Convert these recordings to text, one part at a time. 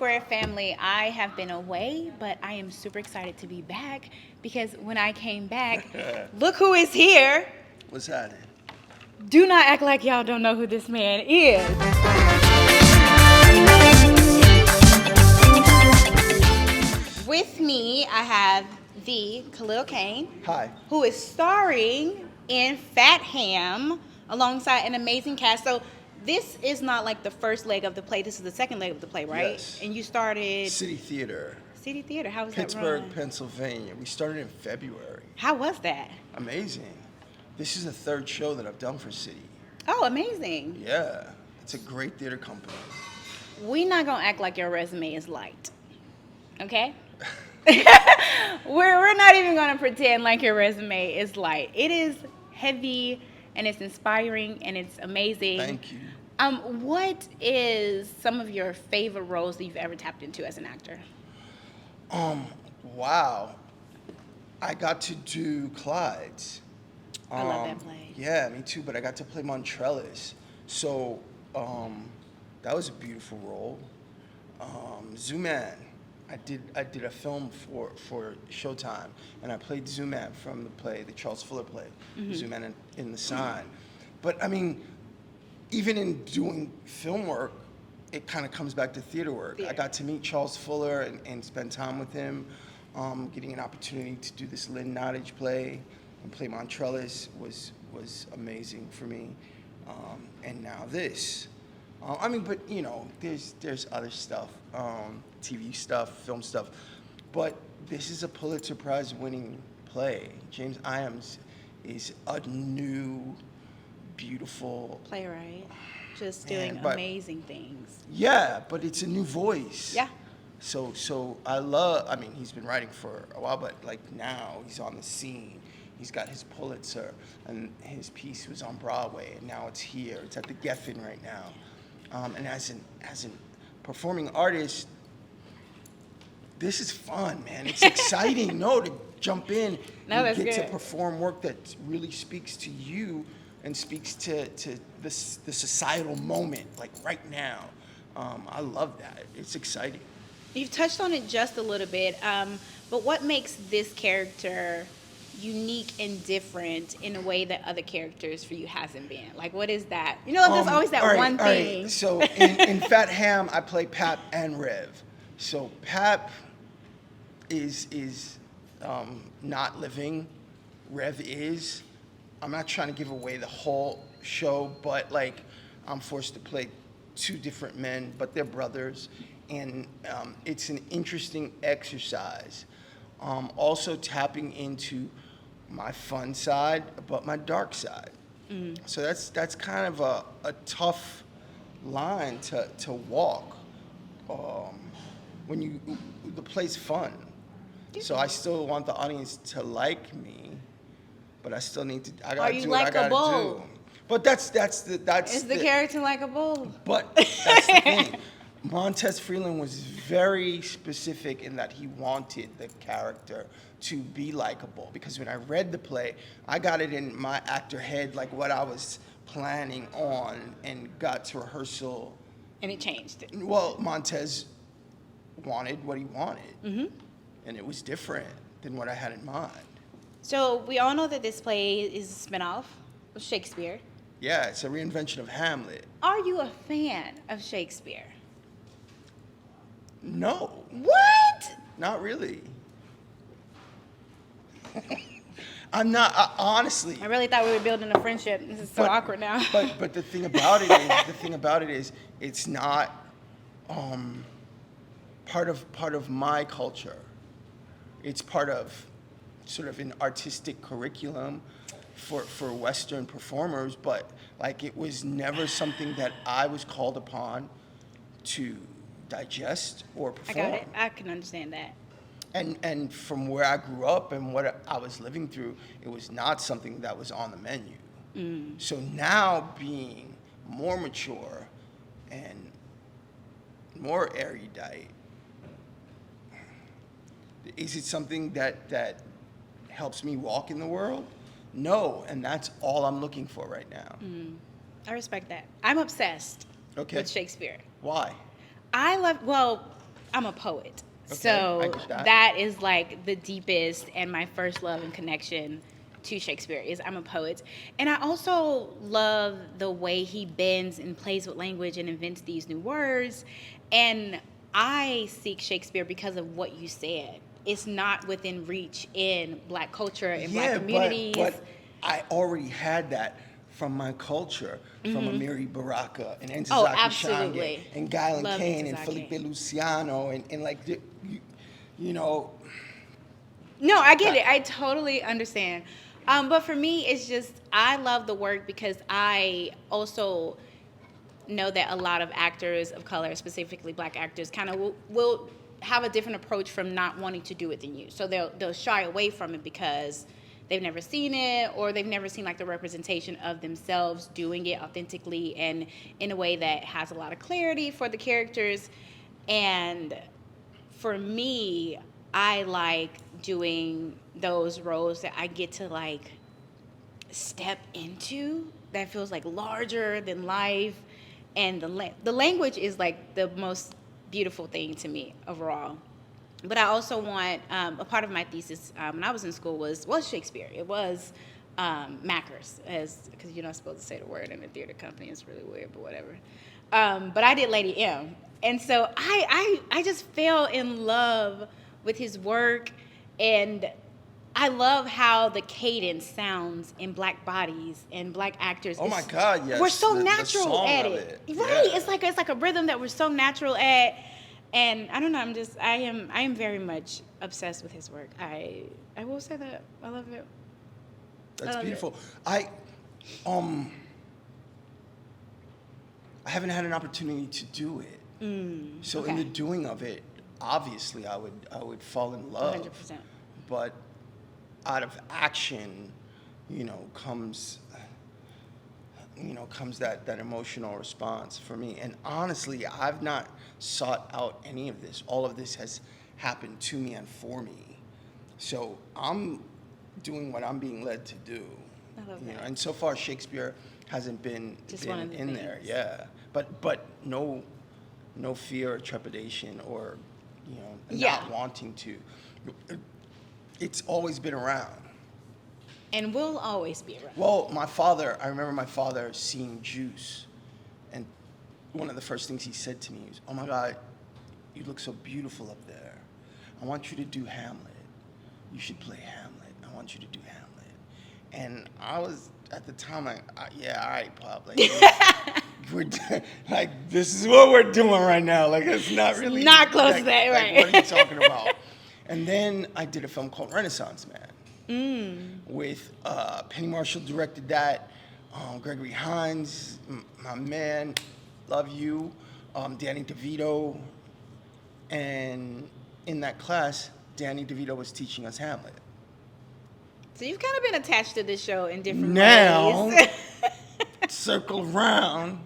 Square family, I have been away, but I am super excited to be back because when I came back, look who is here. What's happening? Do not act like y'all don't know who this man is. With me, I have the Khalil Kain, Hi. who is starring in Fat Ham alongside an amazing cast. So this is not like the first leg of the play. This is the second leg of the play, right? Yes. And you started City Theater, City Theater. How was Pittsburgh, that run? Pennsylvania. We started in February. How was that? Amazing. This is the third show that I've done for City. Oh, amazing. Yeah. It's a great theater company. We're not gonna act like your resume is light, okay? we're not even gonna pretend like your resume is light. It is heavy and it's inspiring and it's amazing. Thank you. What is some of your favorite roles that you've ever tapped into as an actor? Wow. I got to do Clyde's. I love that play. Yeah, me too. But I got to play Montrellis. So that was a beautiful role. Zooman. I did a film for Showtime, and I played Zooman from the play, the Charles Fuller play, Zooman in the Sign. But I mean, even in doing film work, it kind of comes back to theater work. I got to meet Charles Fuller and spend time with him, getting an opportunity to do this Lynn Nottage play and play Montrellis was amazing for me. And now this. I mean, but you know, there's other stuff, TV stuff, film stuff, but this is a Pulitzer Prize winning play. James Iams is a new, beautiful Playwright, just doing amazing things. Yeah, but it's a new voice. Yeah. So I mean, he's been writing for a while, but like now he's on the scene. He's got his Pulitzer, and his piece was on Broadway, and now it's here. It's at the Geffen right now. And as an performing artist, this is fun, man. It's exciting, to jump in and get to perform work that really speaks to you and speaks to the societal moment, like right now. I love that. It's exciting. You've touched on it just a little bit, but what makes this character unique and different in a way that other characters for you hasn't been? Like, what is that? You know, there's always that one thing. Right. So in Fat Ham, I play Pap and Rev. So Pap is not living. Rev is. I'm not trying to give away the whole show, but like I'm forced to play two different men, but they're brothers, and it's an interesting exercise. Also tapping into my fun side, but my dark side. So that's kind of a tough line to walk. When the play's fun, so I still want the audience to like me, but I still need to. I gotta do what I gotta do. But that's Is the character likable? But that's the thing. Montez Freeland was very specific in that he wanted the character to be likable, because when I read the play, I got it in my actor head, like what I was planning on, and got to rehearsal. And it changed. Well, Montez wanted what he wanted, and it was different than what I had in mind. So we all know that this play is a spinoff of Shakespeare. Yeah, it's a reinvention of Hamlet. Are you a fan of Shakespeare? No. What? Not really. I'm not, honestly. I really thought we were building a friendship. This is so awkward now. But the thing about it is, it's not part of my culture. It's part of sort of an artistic curriculum for Western performers, but like it was never something that I was called upon to digest or perform. I got it. I can understand that. And from where I grew up and what I was living through, it was not something that was on the menu. So now being more mature and more erudite, is it something that helps me walk in the world? No, and that's all I'm looking for right now. I respect that. I'm obsessed with Shakespeare. Why? I love, well, I'm a poet. Okay, I So get that. that is like the deepest and my first love and connection to Shakespeare is I'm a poet. And I also love the way he bends and plays with language and invents these new words. And I seek Shakespeare because of what you said. It's not within reach in black culture and black Yeah, communities. but I already had that from my culture, from Amiri Baraka and Oh, Ntozake Shange absolutely. and Guy Love Kane and Ntozake. Felipe Luciano and like, you know, No, I get that, it. I totally understand. But for me, it's just I love the work because I also know that a lot of actors of color, specifically black actors, kind of will have a different approach from not wanting to do it than you. So they'll shy away from it because they've never seen it or they've never seen like the representation of themselves doing it authentically and in a way that has a lot of clarity for the characters. And for me, I like doing those roles that I get to like step into that feels like larger than life, and the language is like the most beautiful thing to me overall. But I also want a part of my thesis when I was in school was Shakespeare. It was Mackers, as because you're not supposed to say the word in a theater company. It's really weird, but whatever. But I did Lady M, and so I just fell in love with his work, and I love how the cadence sounds in black bodies and black actors. oh my God, yes. We're so the natural song at of it, it. right? Yeah. It's like a rhythm that we're so natural at, and I don't know. I am very much obsessed with his work. I will say that I love it. That's love it. beautiful. Um I haven't had an opportunity to do it. So in okay. the doing of it, obviously I would fall in love. 100%. But out of action, comes that emotional response for me. And honestly, I've not sought out any of this. All of this has happened to me and for me. So I'm doing what I'm being led to do. I love that. And so far Shakespeare hasn't been Just one of the in there. things. Yeah. But no fear or trepidation or Yeah. not wanting to. It's always been around. And will always be around. Well, I remember my father seeing Juice, and one of the first things he said to me was, "Oh my God, you look so beautiful up there. I want you to do Hamlet. You should play Hamlet. I want you to do Hamlet." And I was, at the time, like, yeah, all right, Pop. Like, this is what we're doing right now. Like, it's not really. Not close to that, right. Like, what are you talking about? And then I did a film called Renaissance Man. With Penny Marshall directed that, Gregory Hines, my man, love you, Danny DeVito, and in that class, Danny DeVito was teaching us Hamlet. So you've kind of been attached to this show in different Now, ways. circle around.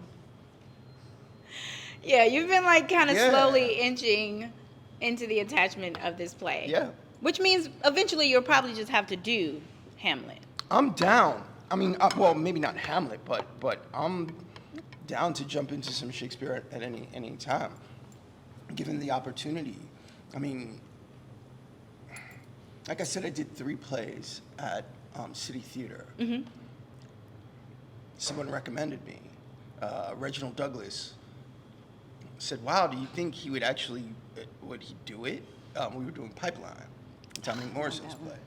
Yeah, you've been like kind of Yeah. slowly inching into the attachment of this play. Yeah. Which means eventually you'll probably just have to do Hamlet. I'm down. I mean, well, maybe not Hamlet, but I'm down to jump into some Shakespeare at any time, given the opportunity. I mean, like I said, I did 3 plays at City Theater. Someone recommended me. Reginald Douglas said, "Wow, do you think he would actually, would he do it?" We were doing Pipeline, Tommy Morrison's that one. play.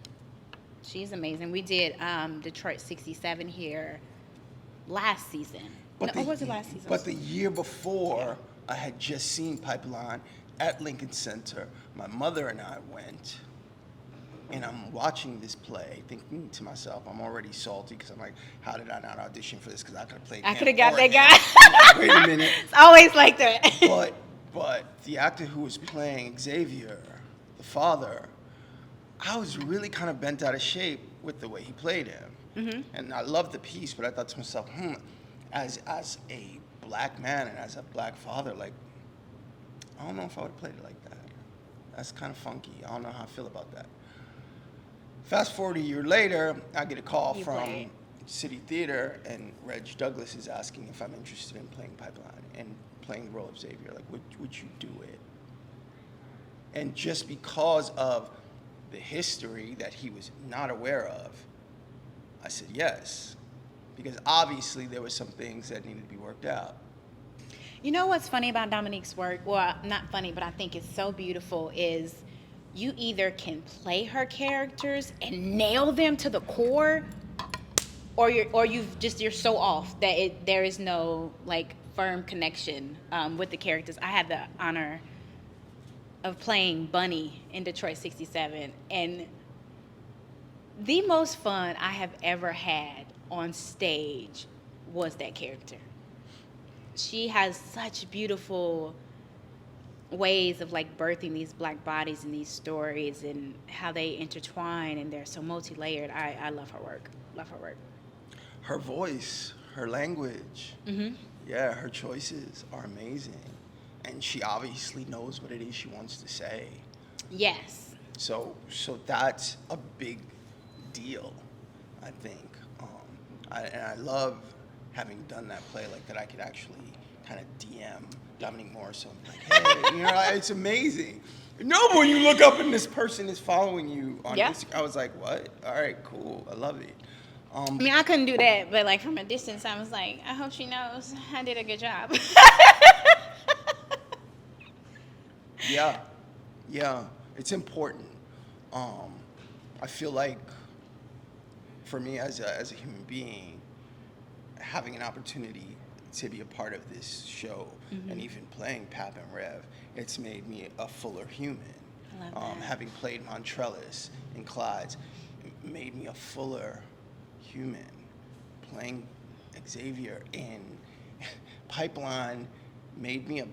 She's amazing. We did Detroit 67 here last season. Or was it last season? But the year before, I had just seen Pipeline at Lincoln Center. My mother and I went, and I'm watching this play, thinking to myself, I'm already salty because I'm like, how did I not audition for this? Because I could have played. I him could have got or that him. guy. Wait a minute. It's always like that. But the actor who was playing Xavier, the father, I was really kind of bent out of shape with the way he played him. And I loved the piece, but I thought to myself, as a black man and as a black father, like, I don't know if I would have played it like that. That's kind of funky. I don't know how I feel about that. Fast forward a year later, I get a call from City Theater, and Reg Douglas is asking if I'm interested in playing Pipeline and playing the role of Xavier. Like, would you do it? And just because of the history that he was not aware of, I said yes. Because obviously there were some things that needed to be worked out. You know what's funny about Dominique's work? Well, not funny, but I think it's so beautiful is you either can play her characters and nail them to the core, or you're so off that there is no like firm connection with the characters. I had the honor of playing Bunny in Detroit '67, and the most fun I have ever had on stage was that character. She has such beautiful ways of like birthing these black bodies and these stories and how they intertwine, and they're so multi-layered. I love her work. Love her work. Her voice, her language, yeah, her choices are amazing. And she obviously knows what it is she wants to say. Yes. So that's a big deal, I think. And I love having done that play like that. I could actually kind of DM Dominique Morrison, like, hey, it's amazing. No, when you look up and this person is following you on Instagram, I was like, what? All right, cool, I love it. I mean, I couldn't do that, but like from a distance, I was like, I hope she knows I did a good job. Yeah, it's important. I feel like for me as a human being, having an opportunity to be a part of this show and even playing Pap and Rev, it's made me a fuller human. I love that. Having played Montrellis and Clyde's made me a fuller human. Playing Xavier in Pipeline made me a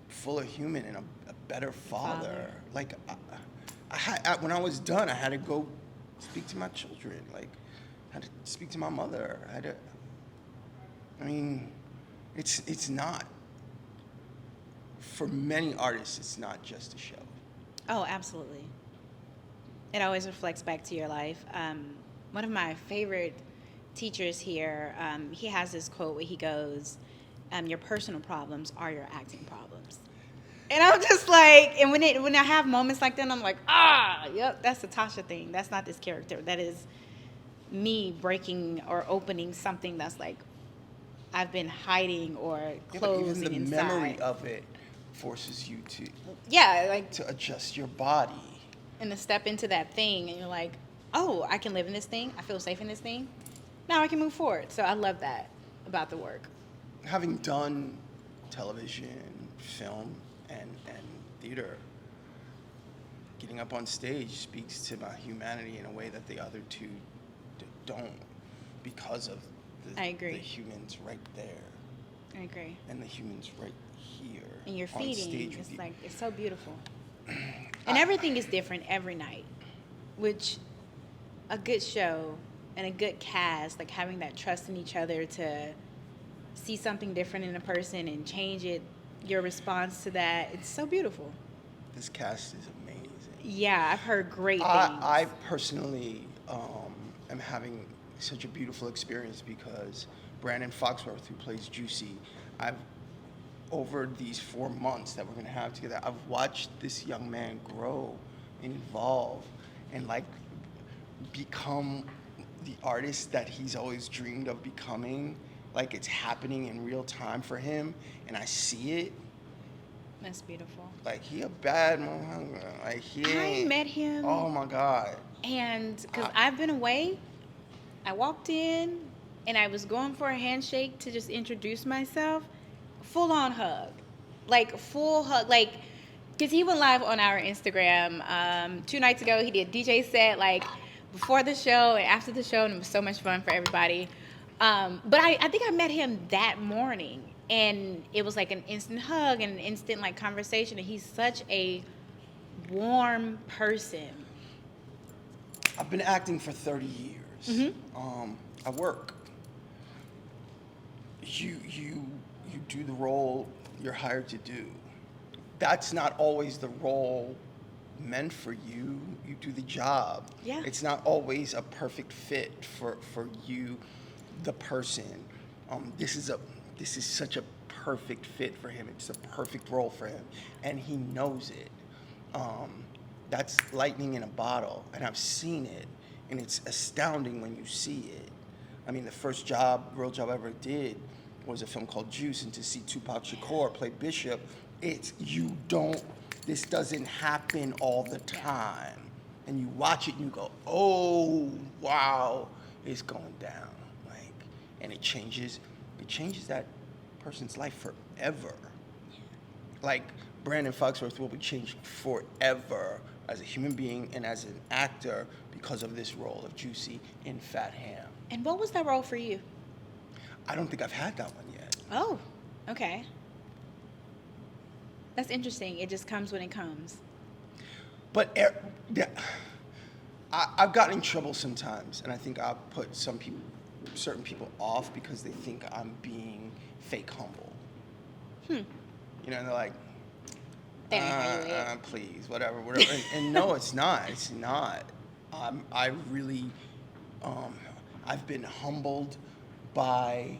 fuller human and a better father. Like, when I was done, I had to go speak to my children. Like, I had to speak to my mother. It's not, for many artists, it's not just a show. Oh, absolutely. It always reflects back to your life. One of my favorite teachers here, he has this quote where he goes, your personal problems are your acting problems. And I'm just like, and when I have moments like that, I'm like, yep, that's the Tasha thing. That's not this character. That is me breaking or opening something that's like I've been hiding or closing even the inside. memory of it forces you to to adjust your body and to step into that thing, and you're like, oh, I can live in this thing. I feel safe in this thing. Now I can move forward. So I love that about the work. Having done television, film, and theater, getting up on stage speaks to my humanity in a way that the other two don't, because of I agree. the humans right there. I agree. And the humans right here. And you're on feeding. Stage It's like, it's so beautiful. And everything is different every night, which a good show and a good cast, like having that trust in each other to see something different in a person and change it, your response to that, it's so beautiful. This cast is amazing. Yeah, I've heard great things. I personally am having such a beautiful experience because Brandon Foxworth, who plays Juicy, over these 4 months that we're gonna have together, I've watched this young man grow and evolve and like become the artist that he's always dreamed of becoming. Like, it's happening in real time for him, and I see it. That's beautiful. Like, he a bad motherfucker. Like, I met him. Oh my God. And because I've been away, I walked in and I was going for a handshake to just introduce myself. Full on hug. Like, full hug. Like, because he went live on our Instagram 2 nights ago. He did a DJ set, like, before the show and after the show, and it was so much fun for everybody. But I think I met him that morning, and it was like an instant hug and an instant, like, conversation, and he's such a warm person. I've been acting for 30 years. I work. You do the role you're hired to do. That's not always the role meant for you. You do the job. Yeah. It's not always a perfect fit for you, the person. This is such a perfect fit for him. It's a perfect role for him, and he knows it. That's lightning in a bottle, and I've seen it, and it's astounding when you see it. I mean, the first real job I ever did was a film called Juice, and to see Tupac Shakur play Bishop, this doesn't happen all the time. And you watch it and you go, oh, wow, it's going down. Like, and it changes that person's life forever. Like, Brandon Foxworth will be changed forever as a human being and as an actor because of this role of Juicy in Fat Ham. And what was that role for you? I don't think I've had that one yet. Oh, okay. That's interesting. It just comes when it comes. But I've gotten in trouble sometimes, and I think I've put certain people off because they think I'm being fake humble. You know, and they're like, please, whatever. And no, it's not. It's not. I've been humbled by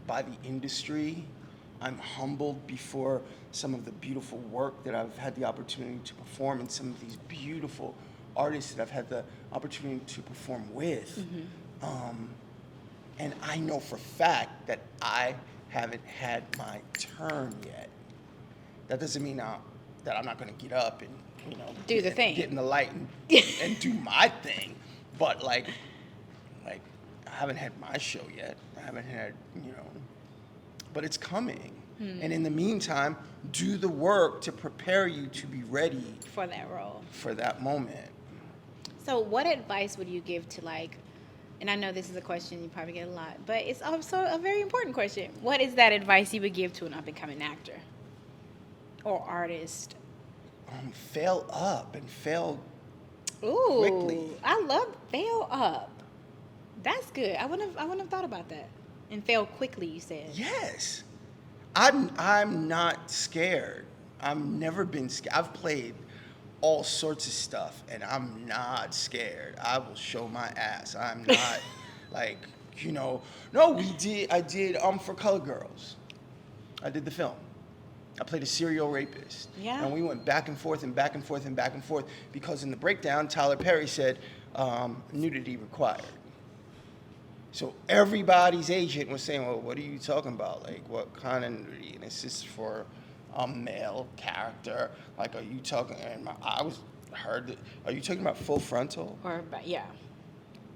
the industry. I'm humbled before some of the beautiful work that I've had the opportunity to perform, and some of these beautiful artists that I've had the opportunity to perform with. And I know for a fact that I haven't had my turn yet. That doesn't mean that I'm not going to get up and, do the thing, get in the light and do my thing. But like I haven't had my show yet. I haven't had, but it's coming. And in the meantime, do the work to prepare you to be ready for that role, for that moment. So what advice would you give to, like, and I know this is a question you probably get a lot, but it's also a very important question. What is that advice you would give to an up-and-coming actor or artist? Fail up and fail quickly. I love fail up. That's good. I wouldn't have thought about that. And fail quickly, you said. Yes. I'm not scared. I've never been scared. I've played all sorts of stuff, and I'm not scared. I will show my ass. I'm not like, no, I did for Color Girls. I did the film. I played a serial rapist. Yeah. And we went back and forth and back and forth and back and forth because in the breakdown, Tyler Perry said, nudity required. So everybody's agent was saying, well, what are you talking about? Like, what kind of nudity? And it's just for a male character. Like, are you talking, and are you talking about full frontal? Yeah.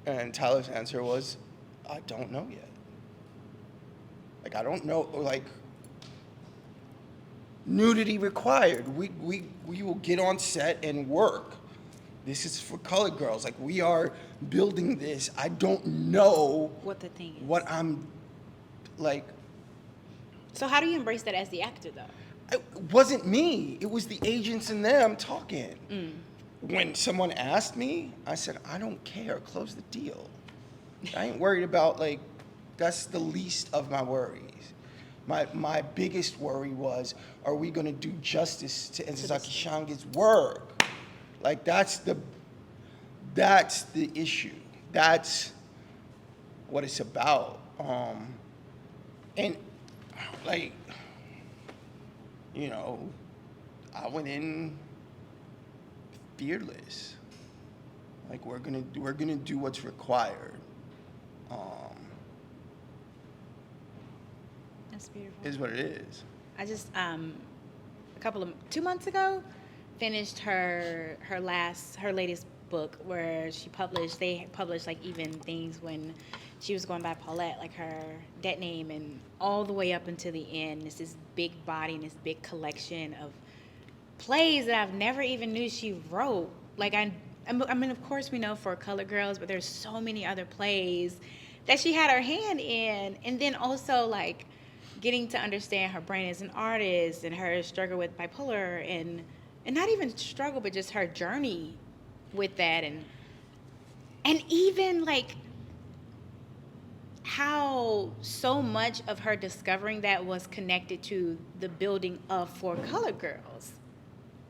And Tyler's answer was, I don't know yet. Like, I don't know, like, nudity required. We will get on set and work. This is for Color Girls. Like, we are building this. I don't know what the thing is. What I'm, like. So how do you embrace that as the actor, though? It wasn't me. It was the agents and them talking. When someone asked me, I said, I don't care. Close the deal. I ain't worried about, like, that's the least of my worries. My biggest worry was, are we going to do justice to Enzaki Shange's work? Like, that's the issue. That's what it's about. And like, I went in fearless. Like, we're gonna do what's required. That's beautiful. Is what it is. I just 2 months ago finished her latest book where they published like even things when she was going by Paulette, like her dead name, and all the way up until the end. It's this big body and this big collection of plays that I've never even knew she wrote. Like, I mean, of course we know for Color Girls, but there's so many other plays that she had her hand in. And then also, like, getting to understand her brain as an artist and her struggle with bipolar and not even struggle, but just her journey with that. And even, like, how so much of her discovering that was connected to the building of For Color Girls.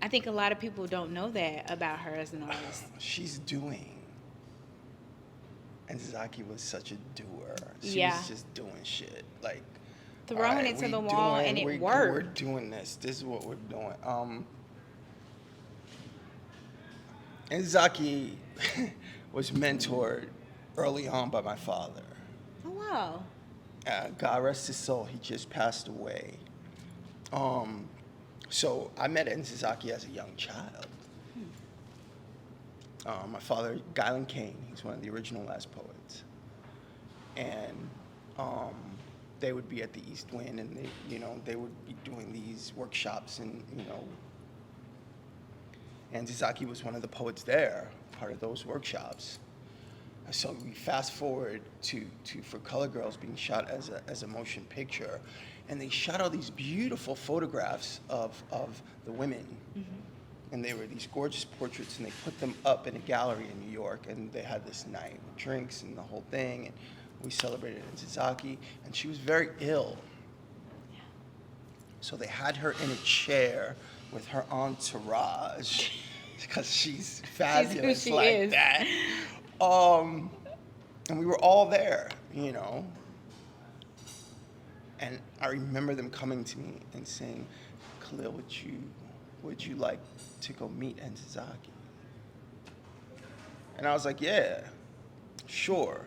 I think a lot of people don't know that about her as an artist. She's doing. And Zaki was such a doer. She's just doing shit. Like, throwing it to the wall, and it worked. We're doing this. This is what we're doing. And Zaki was mentored early on by my father. Oh, wow. God rest his soul, he just passed away. So I met Enzaki as a young child. My father, Kain, he's one of the original last poets. And they would be at the East Wind, and they would be doing these workshops, and Enzaki was one of the poets there, part of those workshops. So we fast forward to For Color Girls being shot as a motion picture, and they shot all these beautiful photographs of the women. Mm-hmm. And they were these gorgeous portraits, and they put them up in a gallery in New York, and they had this night with drinks and the whole thing, and we celebrated Enzaki, and she was very ill. Yeah. So they had her in a chair with her entourage, because she's fabulous she like is. that. And we were all there, And I remember them coming to me and saying, Khalil, would you like to go meet Enzaki? And I was like, yeah, sure.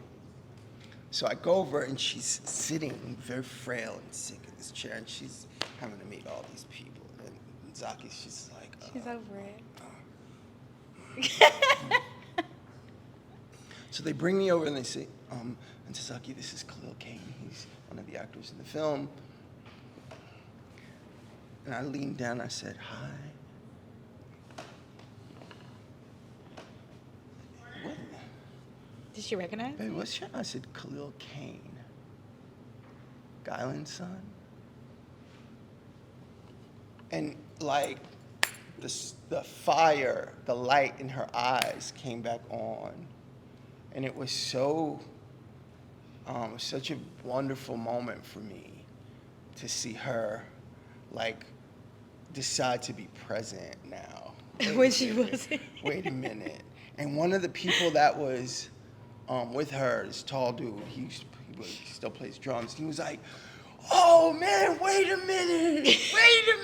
So I go over, and she's sitting very frail and sick in this chair, and she's having to meet all these people. And Zaki's just like, she's over it. So they bring me over, and they say, Enzaki, this is Khalil Kain. He's one of the actors in the film. And I leaned down, and I said, hi. What? Did she recognize Baby, me? what's your name? I said, Khalil Kain. Guyland's son. And like the fire, the light in her eyes came back on. And it was such a wonderful moment for me to see her like decide to be present now. When she wasn't. Wait a minute. And one of the people that was with her, this tall dude, he still plays drums. He was like, oh man, wait a minute.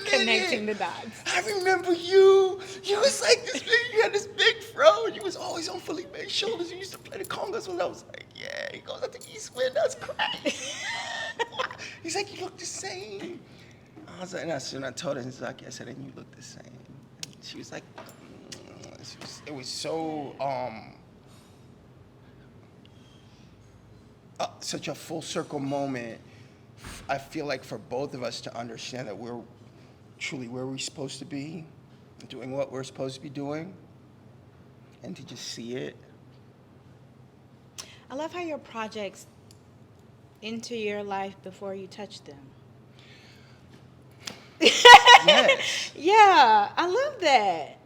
Connecting the dots. I remember you. You was like this big, you had this big fro, and you was always on Felipe's shoulders. You used to play the congas when I was like, yeah, he goes out to East Wind, that's crazy. He's like, you look the same. I was like, and I told her, he's like, I said, and you look the same. And she was like, it was so, such a full circle moment. I feel like for both of us to understand that we're truly where we're supposed to be, doing what we're supposed to be doing, and to just see it. I love how your projects enter your life before you touch them. Yes. Yeah, I love that.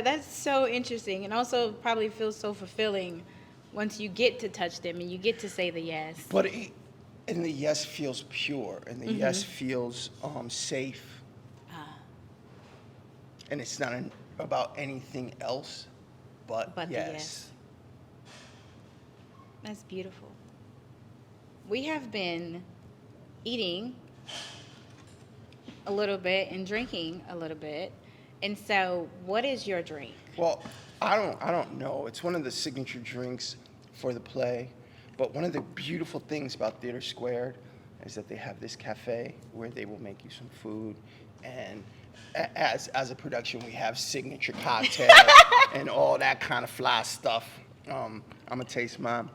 That's so interesting, and also probably feels so fulfilling once you get to touch them and you get to say the yes. But and the yes feels pure, and the yes feels safe. And it's not about anything else but yes. The yes. That's beautiful. We have been eating a little bit and drinking a little bit. And so what is your drink? Well, I don't know. It's one of the signature drinks for the play. But one of the beautiful things about Theater Squared is that they have this cafe where they will make you some food. And as a production, we have signature cocktails and all that kind of fly stuff. I'm going to taste mine.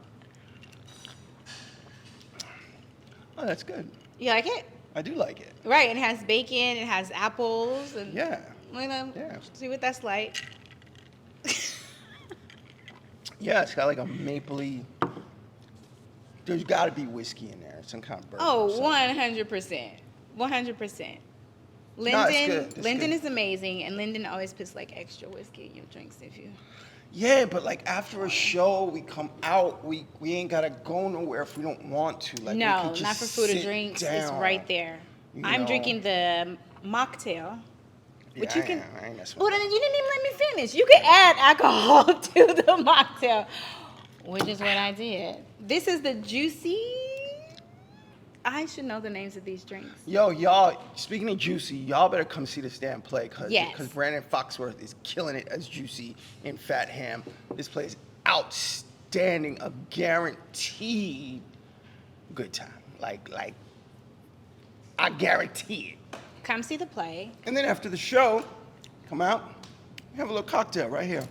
Oh, that's good. You like it? I do like it. Right, it has bacon, it has apples. And yeah. Yeah. See what that's like. Yeah, it's got like a mapley. There's got to be whiskey in there, some kind of bourbon. Oh, 100%. 100%. Linden is amazing, and Linden always puts like extra whiskey in your drinks if you. Yeah, but like after a show, we come out, we ain't gotta go nowhere if we don't want to. Like, no, we could just not for food or drinks. down, it's right there. I'm drinking the mocktail. Which you can. I ain't messing Oh, with then you didn't even let me finish. You can add alcohol to the mocktail, which is what I did. This is the juicy I should know the names of these drinks. Yo, y'all, speaking of Juicy, y'all better come see this damn play Yes. because Brandon Foxworth is killing it as Juicy in Fat Ham. This play is outstanding, a guaranteed good time. Like I guarantee it. Come see the play. And then after the show, come out, have a little cocktail right here.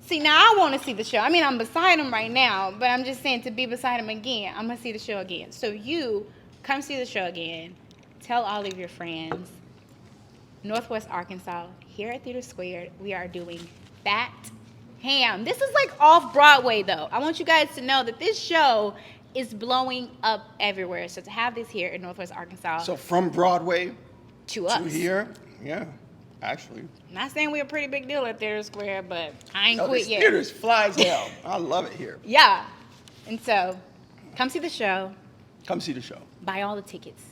See, now I want to see the show. I mean, I'm beside him right now, but I'm just saying to be beside him again, I'm going to see the show again. So you come see the show again. Tell all of your friends. Northwest Arkansas, here at Theater Squared, we are doing Fat Ham. This is like off Broadway, though. I want you guys to know that this show is blowing up everywhere. So to have this here in Northwest Arkansas. So from Broadway to us. to here, yeah, actually. Not saying we're a pretty big deal at Theater Square, but I ain't quit This yet. theater's fly as hell. I love it here. Yeah. And so, come see the show. Come see the show. Buy all the tickets.